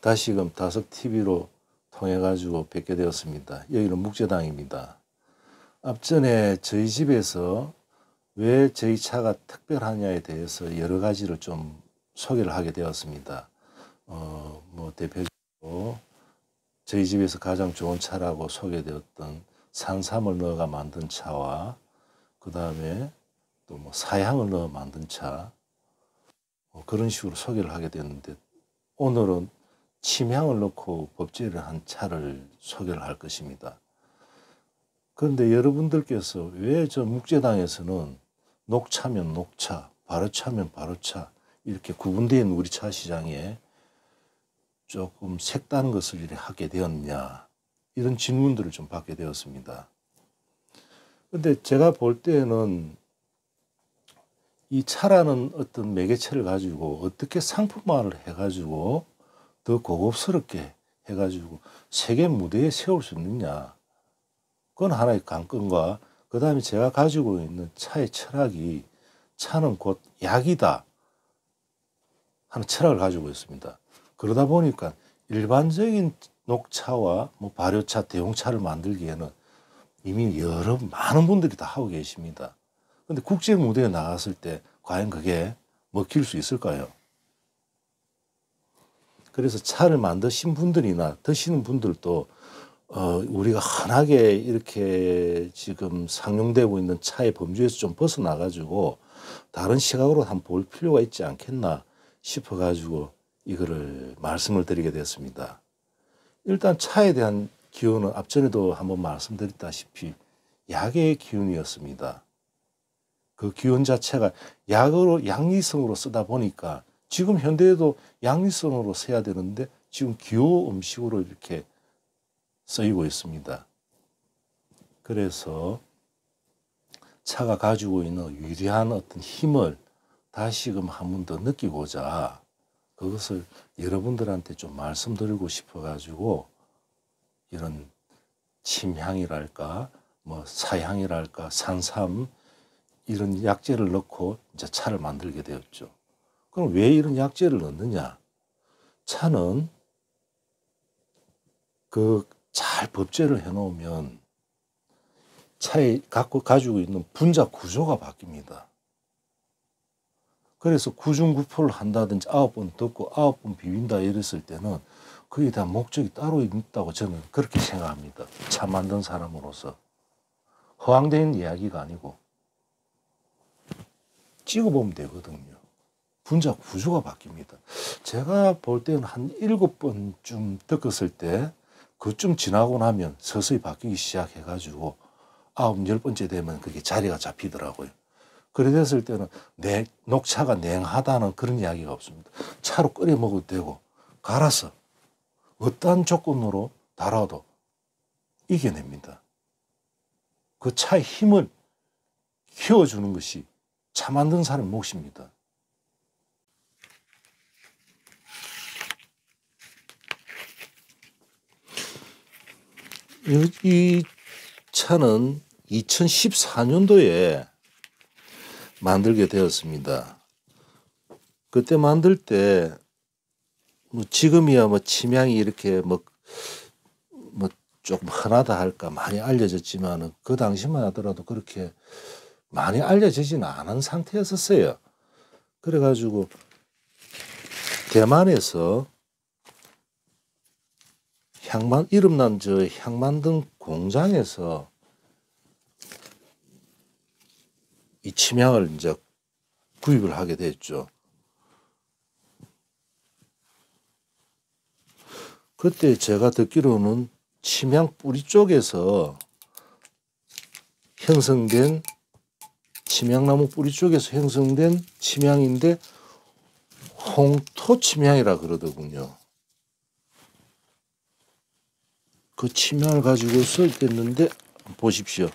다시금 다석 TV로 통해 가지고 뵙게 되었습니다. 여기는 묵제당입니다. 앞전에 저희 집에서 왜 저희 차가 특별하냐에 대해서 여러 가지를 좀 소개를 하게 되었습니다. 대표적으로 저희 집에서 가장 좋은 차라고 소개되었던 산삼을 넣어가 만든 차와 그 다음에 또 사향을 넣어 만든 차, 그런 식으로 소개를 하게 되었는데, 오늘은 침향을 넣고 법제를 한 차를 소개를 할 것입니다. 그런데 여러분들께서 왜 저 묵제당에서는 녹차면 녹차, 발효차면 발효차 이렇게 구분된 우리 차 시장에 조금 색다른 것을 이렇게 하게 되었냐, 이런 질문들을 좀 받게 되었습니다. 근데 제가 볼 때는 이 차라는 어떤 매개체를 가지고 어떻게 상품화를 해가지고 더 고급스럽게 해가지고 세계 무대에 세울 수 있느냐, 그건 하나의 관건과, 그 다음에 제가 가지고 있는 차의 철학이 차는 곧 약이다 하는 철학을 가지고 있습니다. 그러다 보니까 일반적인 녹차와 발효차, 대용차를 만들기에는 이미 많은 분들이 다 하고 계십니다. 근데 국제 무대에 나갔을 때 과연 그게 먹힐 수 있을까요? 그래서 차를 만드신 분들이나 드시는 분들도 우리가 흔하게 이렇게 지금 상용되고 있는 차의 범주에서 좀 벗어나가지고 다른 시각으로 한번 볼 필요가 있지 않겠나 싶어가지고 이거를 말씀을 드리게 됐습니다. 일단 차에 대한 기운은 앞전에도 한번 말씀드렸다시피 약의 기운이었습니다. 그 기운 자체가 약으로, 양리성으로 쓰다 보니까 지금 현대에도 양리성으로 써야 되는데 지금 기호 음식으로 이렇게 쓰이고 있습니다. 그래서 차가 가지고 있는 위대한 어떤 힘을 다시금 한 번 더 느끼고자 그것을 여러분들한테 좀 말씀드리고 싶어가지고 이런 침향이랄까, 사향이랄까, 산삼 이런 약재를 넣고 이제 차를 만들게 되었죠. 그럼 왜 이런 약재를 넣느냐? 차는 잘 법제를 해놓으면 차에 가지고 있는 분자 구조가 바뀝니다. 그래서 구중구포를 한다든지 9번 덮고 9번 비빈다 이랬을 때는 그에 대한 목적이 따로 있다고 저는 그렇게 생각합니다. 차 만든 사람으로서. 허황된 이야기가 아니고 찍어보면 되거든요. 분자 구조가 바뀝니다. 제가 볼 때는 한 7번쯤 덮었을 때 그쯤 지나고 나면 서서히 바뀌기 시작해가지고 9, 10번째 되면 그게 자리가 잡히더라고요. 그래 됐을 때는 녹차가 냉하다는 그런 이야기가 없습니다. 차로 끓여 먹어도 되고 갈아서 어떠한 조건으로 달아도 이겨냅니다. 그 차의 힘을 키워주는 것이 차 만든 사람의 몫입니다. 이 차는 2014년도에 만들게 되었습니다. 그때 만들 때 지금이야 침향이 이렇게 조금 흔하다 할까 많이 알려졌지만 그 당시만 하더라도 그렇게 많이 알려지지는 않은 상태였었어요. 그래가지고 대만에서 이름난 향 만든 공장에서 이 침향을 이제 구입을 하게 됐죠. 그때 제가 듣기로는 침향 뿌리 쪽에서 형성된 침향나무 뿌리 쪽에서 형성된 침향인데 홍토 침향이라 그러더군요. 그 침향을 가지고 썰었는데 보십시오.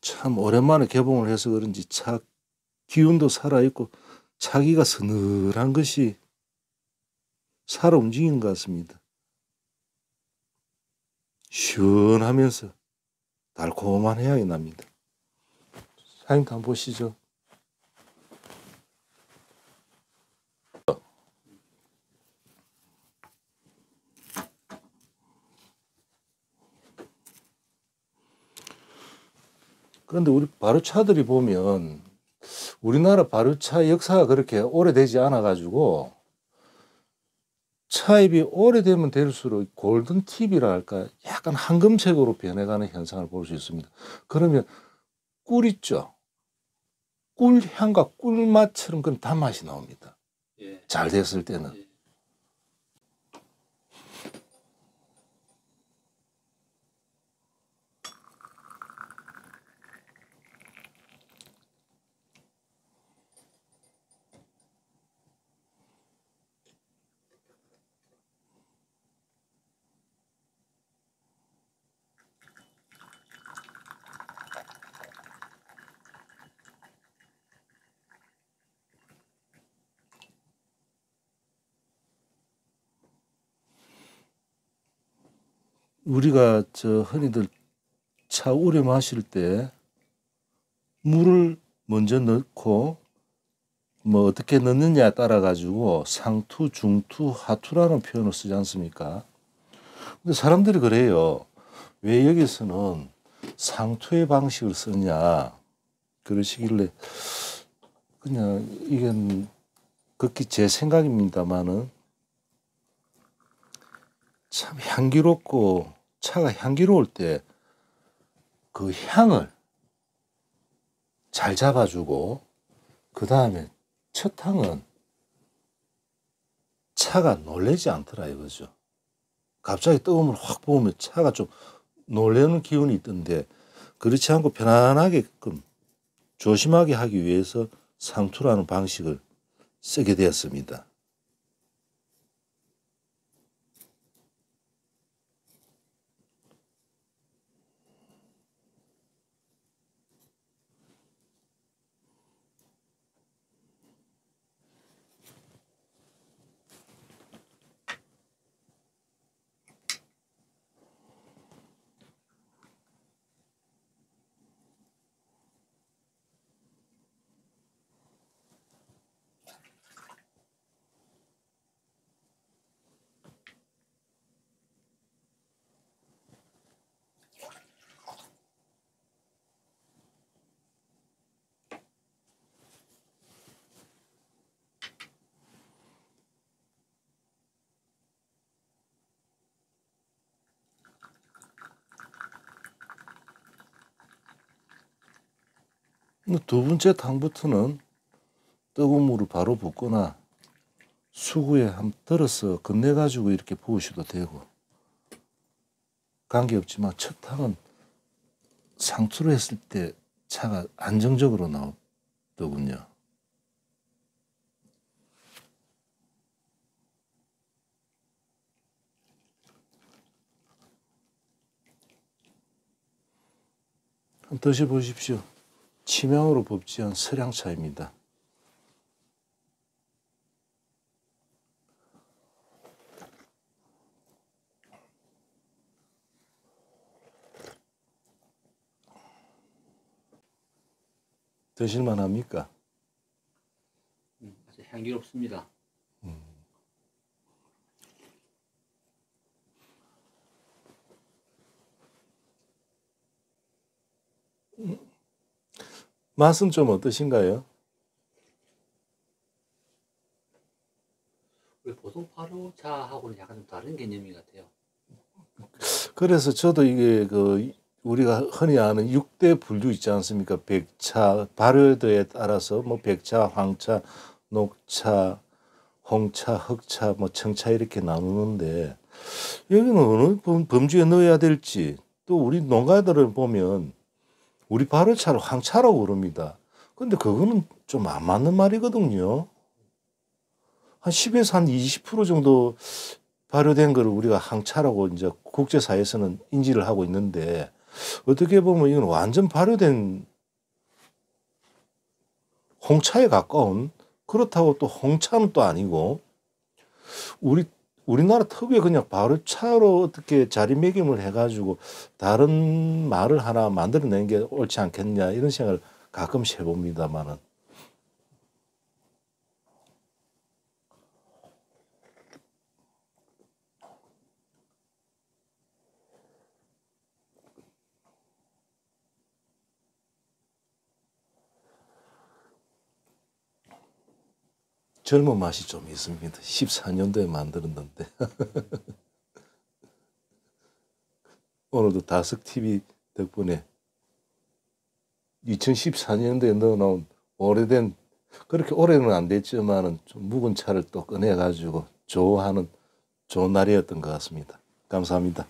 참 오랜만에 개봉을 해서 그런지 차 기운도 살아있고 차기가 서늘한 것이 살아 움직이는 것 같습니다. 시원하면서 달콤한 향이 납니다. 사장님도 한번 보시죠. 그런데 우리 발효차들이 보면 우리나라 발효차 역사가 그렇게 오래되지 않아가지고 차잎이 오래되면 될수록 골든팁이라 할까 약간 황금색으로 변해가는 현상을 볼 수 있습니다. 그러면 꿀 있죠. 꿀향과 꿀맛처럼 그런 단맛이 나옵니다. 예. 잘 됐을 때는. 예. 우리가 흔히들 차 우려 마실 때 물을 먼저 넣고 뭐 어떻게 넣느냐에 따라 가지고 상투, 중투, 하투라는 표현을 쓰지 않습니까? 근데 사람들이 그래요. 왜 여기서는 상투의 방식을 쓰냐 그러시길래 그냥 이건 극히 제 생각입니다만은 참 향기롭고 차가 향기로울 때 그 향을 잘 잡아주고 그 다음에 첫 향은 차가 놀라지 않더라 이거죠. 갑자기 뜨거움을 확 부으면 차가 좀 놀라는 기운이 있던데 그렇지 않고 편안하게 조심하게 하기 위해서 상투라는 방식을 쓰게 되었습니다. 두 번째 탕부터는 뜨거운 물을 바로 붓거나 수구에 한번 들어서 건네가지고 이렇게 부으셔도 되고 관계없지만 첫 탕은 상투로 했을 때 차가 안정적으로 나오더군요. 한번 드셔보십시오. 침향으로 법지한 설향차입니다. 드실만 합니까? 아주 향기롭습니다. 맛은 좀 어떠신가요? 우리 보통 발효차하고는 약간 좀 다른 개념이 같아요. 그래서 저도 이게 우리가 흔히 아는 6대 분류 있지 않습니까? 백차, 발효도에 따라서 뭐 백차, 황차, 녹차, 홍차, 흑차, 뭐 청차 이렇게 나누는데 여기는 어느 범주에 넣어야 될지 또 우리 농가들을 보면 우리 발효차를 황차라고 그럽니다. 근데 그거는 좀 안 맞는 말이거든요. 한 10에서 한 20% 정도 발효된 거를 우리가 황차라고 이제 국제사회에서는 인지를 하고 있는데 어떻게 보면 이건 완전 발효된 홍차에 가까운 그렇다고 또 홍차는 또 아니고 우리 우리나라 특유의 그냥 발효차로 어떻게 자리매김을 해가지고 다른 말을 하나 만들어내는 게 옳지 않겠냐 이런 생각을 가끔씩 해봅니다만은 젊은 맛이 좀 있습니다. 14년도에 만들었는데 오늘도 다석TV 덕분에 2014년도에 넣어놓은 오래된 그렇게 오래는 안 됐지만은 좀 묵은 차를 또 꺼내가지고 좋아하는 좋은 날이었던 것 같습니다. 감사합니다.